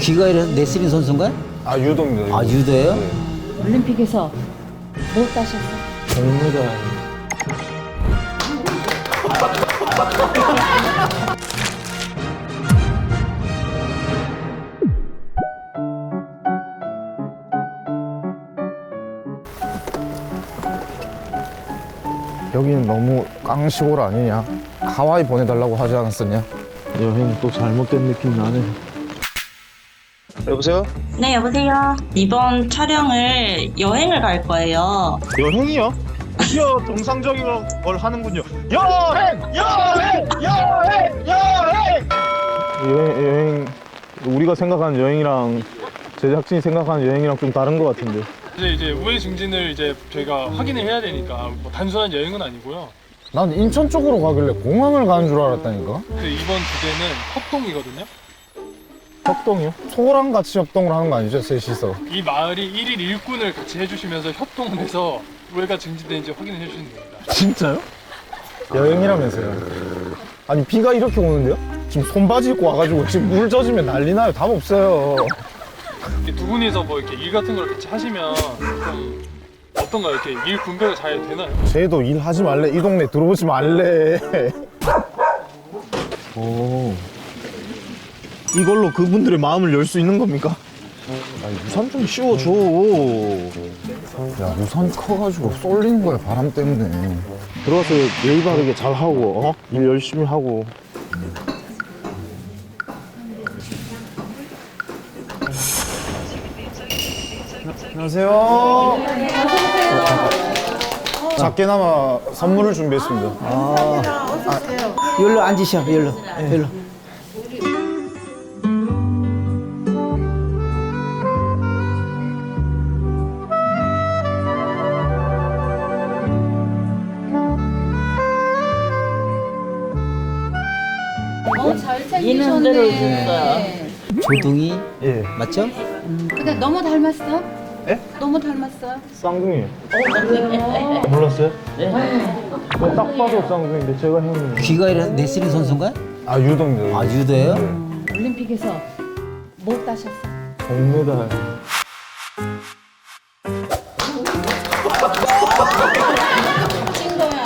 귀가 이래 레슬링 선수인가요? 아, 유도입니다. 아, 유도예요? 네. 올림픽에서 뭐 따셨어? 동메달. 여기는 너무 깡시골 아니냐? 하와이 보내달라고 하지 않았었냐? 여행 또 잘못된 느낌 나네. 여보세요? 네, 여보세요. 이번 촬영을 여행을 갈 거예요. 여행이요? 드디어 정상적인 걸 하는군요. 여행! 여행! 여행! 여행! 여행 우리가 생각하는 여행이랑 제작진이 생각하는 여행이랑 좀 다른 것 같은데. 이제 우회 증진을 이제 저희가 확인을 해야 되니까 뭐 단순한 여행은 아니고요. 난 인천 쪽으로 가길래 공항을 가는 줄 알았다니까? 그 이번 주제는 협동이거든요. 협동이요? 소랑 같이 협동을 하는 거 아니죠, 셋이서? 이 마을이 1일 일꾼을 같이 해주시면서 협동을 해서 우회가 증진되는지 확인을 해주시면 됩니다. 진짜요? 여행이라면서요. 아니, 비가 이렇게 오는데요? 지금 손바지 입고 와가지고 지금 물 젖으면 난리 나요. 답 없어요. 이렇게 두 분이서 뭐 이렇게 일 같은 걸 같이 하시면 좀 어떤가요? 이렇게 일 분배가 잘 되나요? 쟤도 일하지 말래. 이 동네 들어오지 말래. 오. 이걸로 그분들의 마음을 열 수 있는 겁니까? 아니, 우산 좀 씌워줘. 야, 우산 커가지고 쏠리는 거야, 바람 때문에. 들어가서 예의 바르게 잘 하고, 일 열심히 하고. 안녕하세요. 작게나마 선물을 준비했습니다. 여기로 앉으셔, 여기로. 여기로. 잘 이는 대로 챙기셨네. 조둥이 예. 맞죠? 근데 너무 닮았어? 예? 너무 닮았어? 쌍둥이에요. 몰랐어요? 네. 딱 봐도 쌍둥이인데 제가 형님. 귀가 이래 레슬링 선수인가요? 아, 유도입니다. 아, 유도예요? 올림픽에서 뭐 따셨어? 동메달. 찐 거야.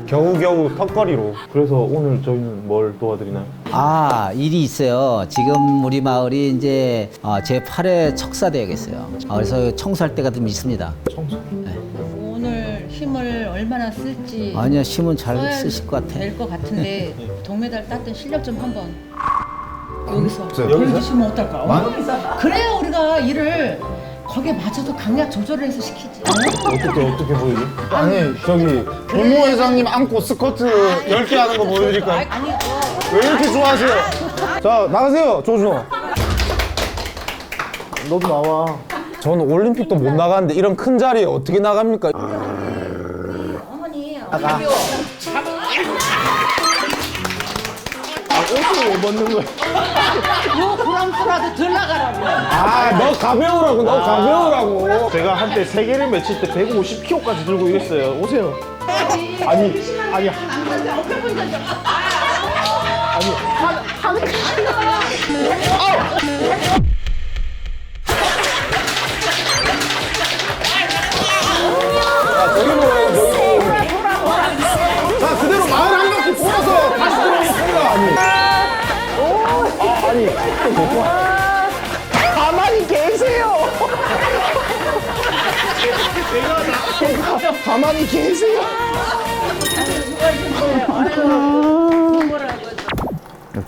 겨우겨우 턱걸이로. 그래서 오늘 저희는 뭘 도와드리나요? 아, 일이 있어요. 지금 우리 마을이 이제 제 8회 척사대회가 있어요. 그래서 청소할 때가 좀 있습니다. 오늘 힘을 얼마나 쓸지 아니요, 힘은 잘 써야 쓰실 것 같아. 될 것 같은데 동메달 땄던 실력 좀 한번 여기서 여기서? 보여주시면 어떨까? 그래야 우리가 일을 거기에 맞춰서 강약 조절을 해서 시키지. 어떻게 보이지? 아니, 저기, 고모 회장님 안고 스쿼트 10개 하는 거 보여드릴까요? 아니 왜 이렇게 좋아하세요? 자, 나가세요, 조조. 너도 나와. 저는 올림픽도 못 나가는데 이런 큰 자리에 어떻게 나갑니까? 어머니 옷을 왜 벗는 거야? 요 브람프라도 덜 나가라고. 아, 너 가벼우라고, 너 가벼우라고. 제가 한때 세계를 맺힐 때 150kg까지 들고 이랬어요. 오세요. 아니, 자, 그대로 마을 한 바퀴 돌아서 다시 들어오겠습니다. 아니, 가만히 계세요. 가만히 계세요.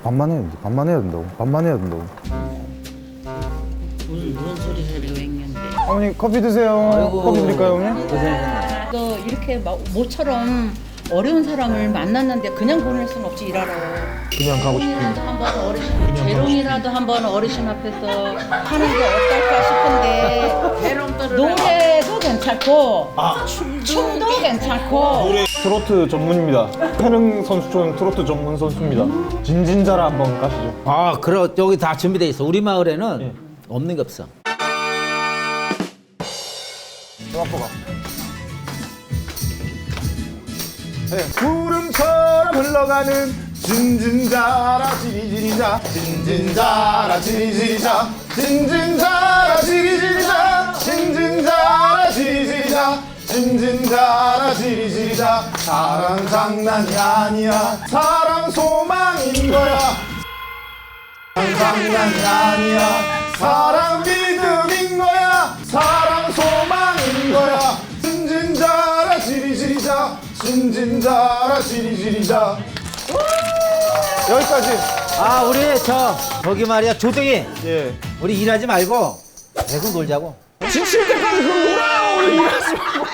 반만 해야 된다, 반만 해야 된다고, 반만 해야 된다고. 무슨 소리를 여행인데. 어머니, 커피 드세요. 아이고. 커피 드릴까요, 어머니? 고생하셨네. 너 이렇게 모처럼 어려운 사람을 만났는데 그냥 보낼 순 없지 일하러. 그냥 가고 싶은데. 재롱이라도 한번 어르신, 재롱이라도 한번 어르신 앞에서 하는 게 어떨까 싶은데 노래도 괜찮고 춤도 괜찮고 트로트 전문입니다. 태릉 선수촌 트로트 전문 선수입니다. 진진자라 한번 가시죠. 아, 그럼 여기 다 준비돼 있어. 우리 마을에는 없는 게 없어. 구름처럼 흘러가는 진진자라 지리지리자 진진자라 지리지리자 진진자라 지리지리자 진진자라 지리지리자 진진자라 지리지리자 사랑 장난이 아니야 사랑 소망인 거야 사랑 장난이 아니야 사랑 믿음인 거야 사랑 소망인 거야 진진자라 지리지리자 진진자라 지리지리자 여기까지. 아 우리 저기 말이야 조동이 예. 우리 일하지 말고 계속 놀자고. 지칠 때까지 그럼 놀아요. 우리 일하지 말고.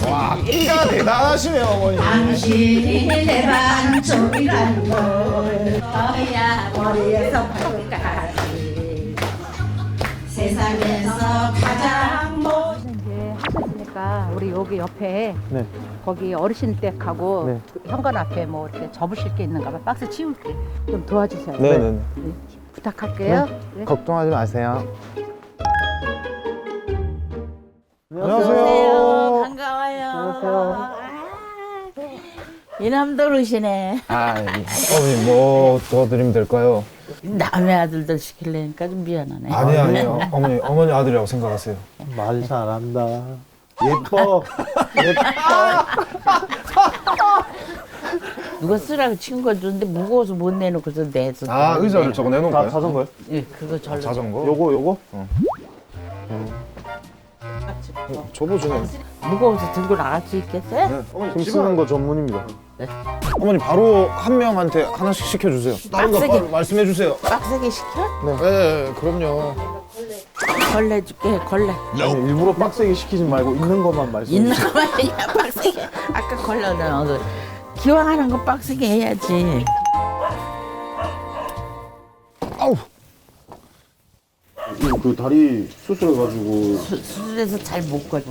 와, 끼가 대단하시네요, 어머니. 당신이 내 반쪽이란 걸 너야 머리에서 발끝까지 세상에서 가장 이제 하셨으니까 우리 여기 옆에 네. 거기 어르신 댁하고 네. 현관 앞에 뭐 이렇게 접으실 게 있는가 봐. 박스 치울게. 좀 도와주세요. 네네. 부탁할게요. 네. 걱정하지 마세요. 안녕하세요. 반가워요. 이남도르시네. 어머니 뭐 도와드리면 될까요? 남의 아들들 시키려니까 좀 미안하네. 아니에요. 어머니 아들이라고 생각하세요. 말 잘한다. 예뻐. 누가 쓰라고 친 거 줬는데 무거워서 못 내놓고서 내서. 아 의자를 저거 내놓을까요? 자전거요? 예, 그거 절로. 자전거? 요거? 줘보주네. 무거워서 들고 나갈 수 있겠어요? 힘 쓰는 거 전문입니다. 어머니 바로 한 명한테 하나씩 시켜주세요. 다른 거 빡세게. 바로 말씀해주세요. 빡세게 시켜? 네, 그럼요. 걸레 줄게, 걸레. 아니, 일부러 빡세게 시키지 말고 있는 것만 말씀해 있는 주세요. 거만 그냥 빡세게. 아까 걸레는 기왕 하는 거 빡세게 해야지. 아우. 그 다리 수술해가지고 수술해서 잘 못 걸려.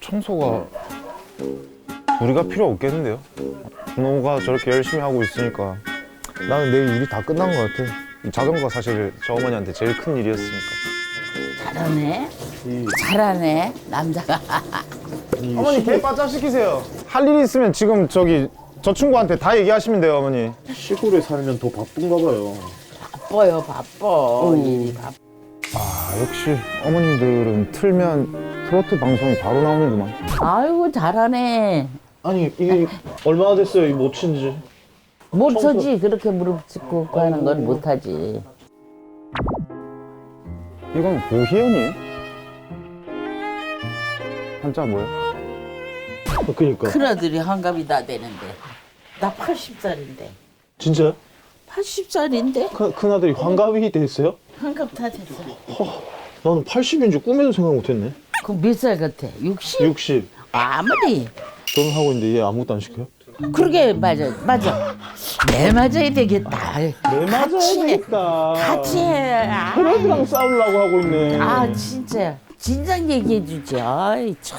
청소가 우리가 필요 없겠는데요? 부모가 저렇게 열심히 하고 있으니까 나는 내일 일이 다 끝난 것 같아. 이 자전거가 사실 저 어머니한테 제일 큰 일이었으니까. 잘하네. 잘하네, 남자가. 어머니 개 바짝 시키세요. 할 일이 있으면 지금 저 친구한테 다 얘기하시면 돼요, 어머니. 시골에 살면 더 바쁜가 봐요. 바빠요, 바빠. 일이 바빠. 아 역시 어머님들은 틀면 트로트 방송이 바로 나오는구만. 아이고, 잘하네. 아니 이게 얼마나 됐어요 이 못 친지? 못 서지. 그렇게 무릎 꿇고 하는 건 못하지. 이건 고희연이에요? 한자 뭐예요? 그니까 큰아들이 환갑이 다 되는데. 나 80살인데. 진짜요? 80살인데? 큰아들이 환갑이 됐어요? 환갑 다 됐어. 나는 80인 줄 꿈에도 생각 못했네. 그럼 몇 살 같아? 60? 60. 아무리. 결혼하고 있는데 얘 아무것도 안 시켜요? 그러게, 맞아. 내 맞아야 되겠다. 내 맞아야 되겠다. 같이 해. 아, 큰아들이랑 싸우려고 하고 있네. 아, 진짜. 진작 얘기해 주지. 아이, 참.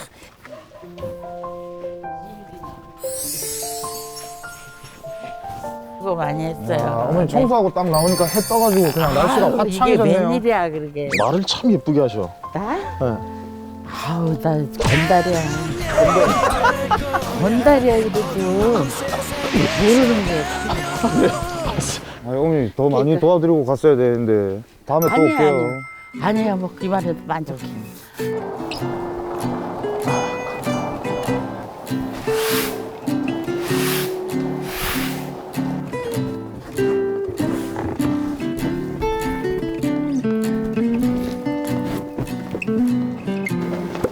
수고 많이 했어요. 어머니 청소하고 딱 나오니까 해 떠가지고 그냥 날씨가 아유, 이게 화창해졌네요. 웬일이야, 그러게. 말을 참 예쁘게 하셔. 나? 네. 아우, 나 건달이야. 건달이야, 그래도. 모르는 게. 아니, 어머니 더 많이 도와드리고 갔어야 되는데 다음에 또 아니야, 올게요. 아니야, 뭐, 그 말해도 만족해.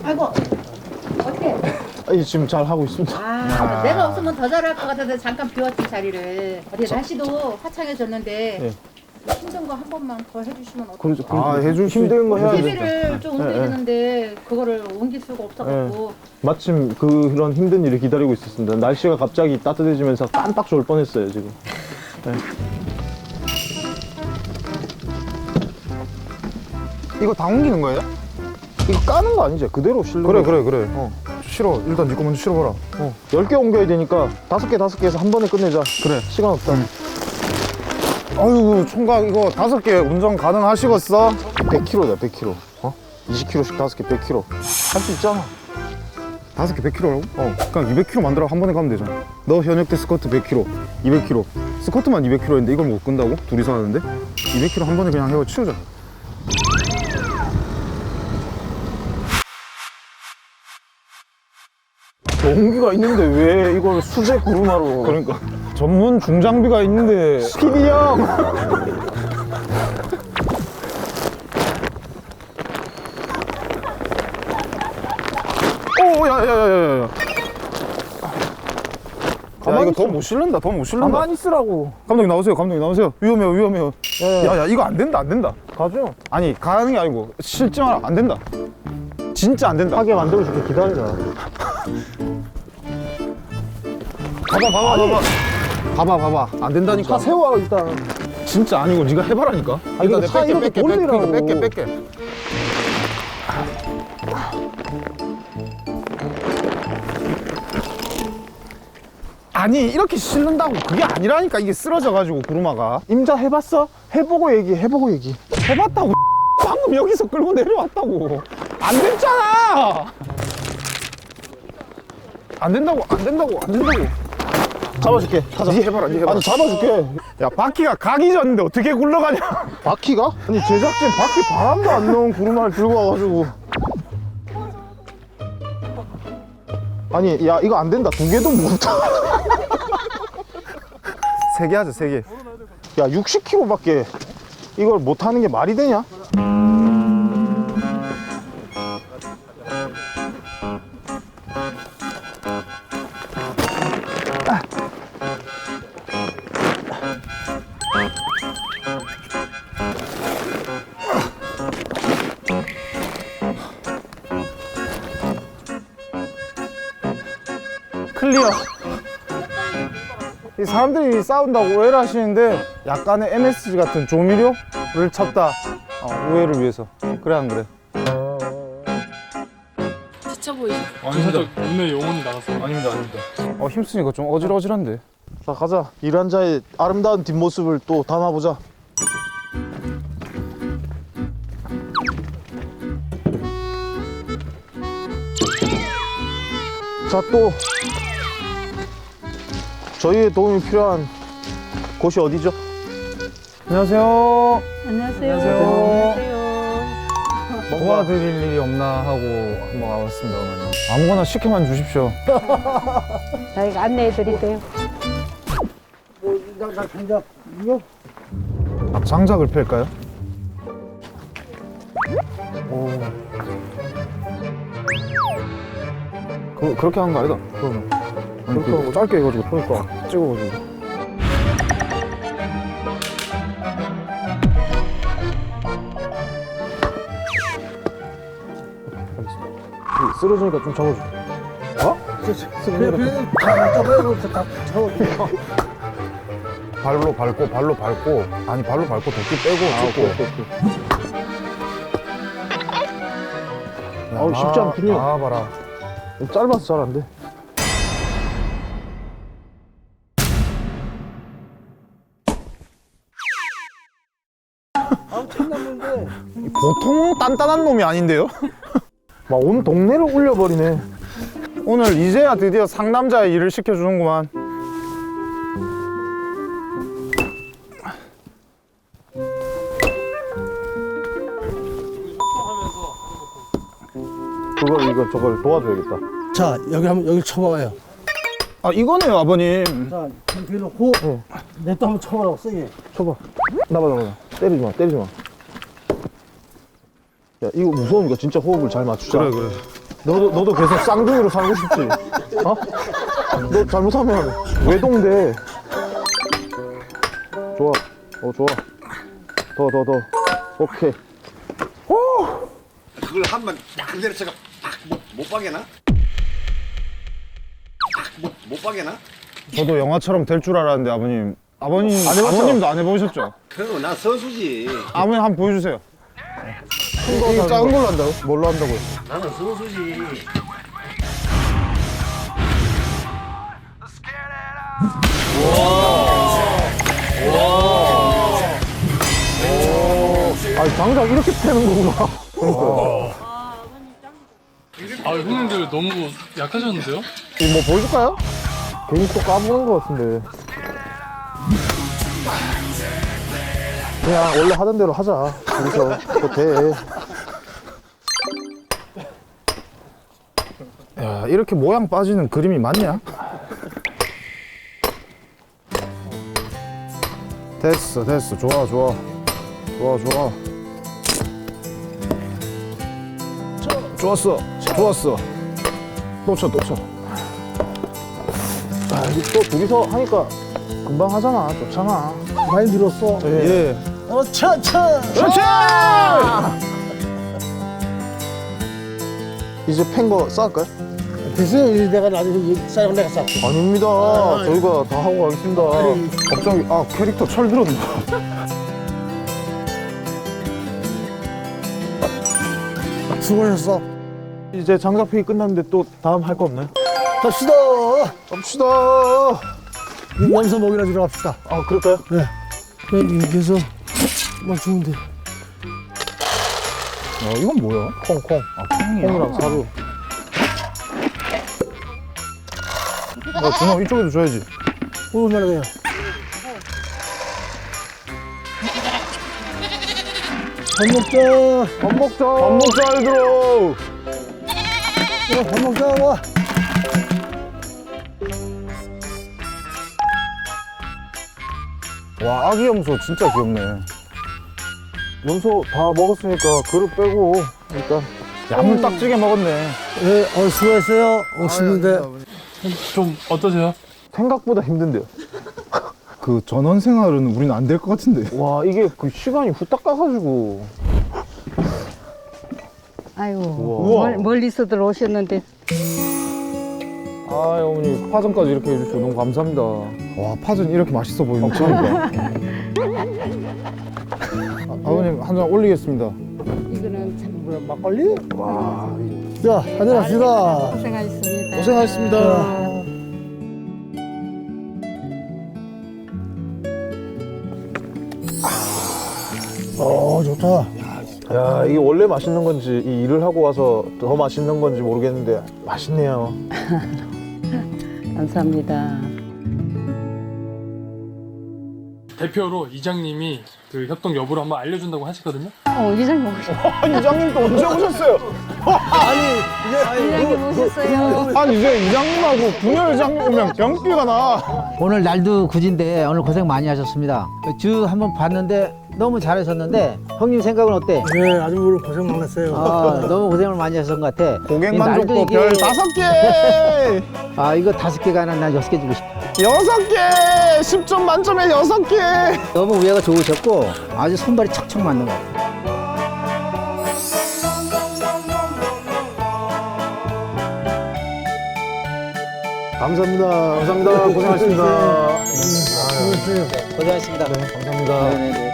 아이고 어떻게? 아니 지금 잘 하고 있습니다. 아, 내가 없으면 더 잘할 것 같아서 잠깐 비웠지 자리를. 어디 날씨도 화창해졌는데 힘든 거 한 번만 더 해주시면 어떨까요? 그렇죠. 아 해줄 힘든 거 해야 돼. TV를 좀 옮겨야 되는데 그거를 옮길 수가 없어갖고 마침 그런 힘든 일을 기다리고 있었습니다. 날씨가 갑자기 따뜻해지면서 깜빡 졸 뻔했어요 지금. 이거 다 옮기는 거예요? 이거 까는 거 아니죠? 그대로 실로. 그래. 실어. 일단 니거 먼저 실어봐라. 10개 옮겨야 되니까 5개 해서 한 번에 끝내자. 그래. 시간 없다. 아유 총각 이거 5개 운전 가능하시겠어? 100kg다 100kg. 20kg씩 5개 100kg. 할 수 있잖아. 5개 100kg라고? 그냥 200kg 만들어 한 번에 가면 되잖아. 너 현역 때 스쿼트 100kg, 200kg. 스쿼트만 200kg인데 이걸 못 끈다고? 둘이서 하는데? 200kg 한 번에 그냥 해고 치우자. 용기가 있는데 왜 이걸 수제 구루마로. 그러니까 전문 중장비가 있는데 PD 형! 오, 야야야야야. 야, 가만히 이거 더 있어. 못 실른다. 더 못 실른다. 가만히 있으라고. 감독님 나오세요. 감독님 나오세요. 위험해요. 위험해요. 야야 이거 안 된다. 안 된다. 가죠. 아니 가는 게 아니고 실지 마라. 안 된다. 진짜 안 된다. 하게 만들어줄게. 기다리자. 봐봐. 안 된다니까. 차 세워 일단. 진짜 아니고 네가 해봐라니까. 이거 내가 차 이렇게 돌리라고. 뺄게. 아니 이렇게 실른다고 그게 아니라니까. 이게 쓰러져가지고 구루마가. 임자 해봤어? 해보고 얘기해. 해봤다고. 방금 여기서 끌고 내려왔다고. 안 됐잖아. 안 된다고. 잡아줄게. 가자. 네 해봐라. 아니 잡아줄게. 야 바퀴가 가기 전인데 어떻게 굴러가냐. 바퀴가? 아니 제작진 바퀴 바람도 안 넣은 구루마를 들고 와가지고. 아니 야 이거 안 된다. 2개도 못. 세 개 하자 3개. 야 60kg밖에 이걸 못하는 게 말이 되냐? 클리어. 이 사람들이 싸운다고 오해를 하시는데 약간의 MSG 같은 조미료를 쳤다. 오해를 위해서. 그래 안 그래? 아니 살짝 눈에 영혼이 나갔어. 아닙니다. 힘쓰니까 좀 어질어질한데. 자 가자. 일한 자의 아름다운 뒷모습을 또 담아보자. 자 또 저희의 도움이 필요한 곳이 어디죠? 안녕하세요. 안녕하세요. 도와드릴 일이 없나 하고 한번 와봤습니다. 오늘. 아무거나 시켜만 주십시오. 저희가 안내해 드릴게요. 장작을 펼까요? 그렇게 한 거 아니다. 그러면. 그렇게 하고 짧게 해가지고 그러니까 찍어가지고. 쓰러지니까 좀 잡아줘. 발로 밟고 아니 발로 밟고 도끼 빼고 찍고. 아우 쉽지 않군요. 봐라. 짧아서 잘 안 돼. 보통 단단한 놈이 아닌데요? 막 온 동네를 울려버리네. 오늘 이제야 드디어 상남자의 일을 시켜주는구만. 저걸 도와줘야겠다. 자, 여기 쳐봐요. 아 이거네요 아버님. 자, 뒤로 호. 냅다 한번 쳐보라고, 세게. 쳐봐. 나봐. 때리지 마. 야, 이거 무서우니까 진짜 호흡을 잘 맞추자. 그래. 너도 계속 쌍둥이로 살고 싶지? 어? 너 잘못하면 외동돼. 좋아. 좋아. 더. 오케이. 그걸 한번 딱 내려쳐가 못 박게나? 못 박게나? 저도 영화처럼 될 줄 알았는데 아버님 해봤죠? 아버님도 안 해보셨죠? 그럼 나 선수지. 아버님 한번 보여주세요. 이거 작은 걸로 한다고? 뭘로 한다고? 나는 선수지. 아니 장작 이렇게 패는 거구나. 아 형님들 너무 약하셨는데요? 이거 뭐 보여줄까요? 괜히 또 까부는 것 같은데. 그냥 원래 하던 대로 하자. 여기서 또 돼. 야, 이렇게 모양 빠지는 그림이 맞냐? 됐어, 됐어. 좋아, 좋아. 좋아, 좋아. 좋았어, 좋았어. 또 쳐, 또 쳐. 아, 이거 또 둘이서 하니까 금방 하잖아. 좋잖아. 많이 늘었어. 예. 차차. 그렇지! 이제 팬 거 쌓을까요? 됐어요. 이제 내가 나중에 싸요. 내가 쌓게. 아닙니다. 저희가 다 하고 가겠습니다. 갑자기 캐릭터 철 들었나? 수고하셨어. 이제 장작 회의 끝났는데 또 다음 할 거 없나요? 갑시다. 갑시다. 염소 먹이나 주러 갑시다. 아, 그럴까요? 네. 이렇게 해서 막 주면 돼. 이건 뭐야? 콩. 콩이랑 사료. 준호 이쪽에도 줘야지. 얼마나 돼요? 밥 먹자. 밥 먹자. 밥 먹자, 얘들아. 밥 먹자. 와. 와, 아기 염소 진짜 귀엽네. 염소 다 먹었으니까 그릇 빼고 일단 야물딱지게 먹었네. 네, 수고했어요. 오시는데. 좀 어떠세요? 생각보다 힘든데요. 그 전원 생활은 우리는 안 될 것 같은데. 와, 이게 그 시간이 후딱 가가지고. 아이고 우와. 멀리서들 오셨는데 아, 어머니 파전까지 이렇게 해주시고 너무 감사합니다. 와, 파전 이렇게 맛있어 보이는 처음이다. 아버님 한 잔 올리겠습니다. 이거는 참 뭐야, 막걸리? 와, 자, 한잔 합시다. 고생하셨습니다. 고생하셨습니다. 좋다. 야, 이게 원래 맛있는 건지 이 일을 하고 와서 더 맛있는 건지 모르겠는데 맛있네요. 감사합니다. 대표로 이장님이 그 협동 여부를 한번 알려준다고 하시거든요. 이장님 오셨어요. 이장님 또 언제 오셨어요? 이장님 오셨어요. 아니 이제 이장님하고 분열장님 오면 경기가 나. 오늘 날도 굳인데 오늘 고생 많이 하셨습니다. 주 한번 봤는데 너무 잘하셨는데 형님 생각은 어때? 네, 아주 오늘 고생 많았어요. 너무 고생을 많이 하셨던 것 같아. 고객 이 날도 만족도 이게- 별 5개. 이거 5개가 아니라 난 6개 주고 싶어. 6개. 10점 만점에 6개. 너무 우애가 좋으셨고 아주 손발이 척척 맞는 것 같아. 감사합니다. 감사합니다. 고생하셨습니다. 수고했어요. 고생하셨습니다. 감사합니다. 네네네.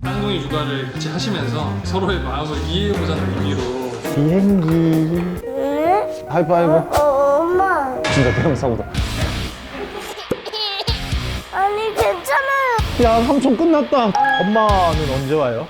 쌍둥이 육아를 같이 하시면서 서로의 마음을 이해해보자는 의미로 비행기. 하이파이브. 엄마. 진짜 대형 사고다. 아니 괜찮아요. 야, 삼촌 끝났다. 엄마는 언제 와요?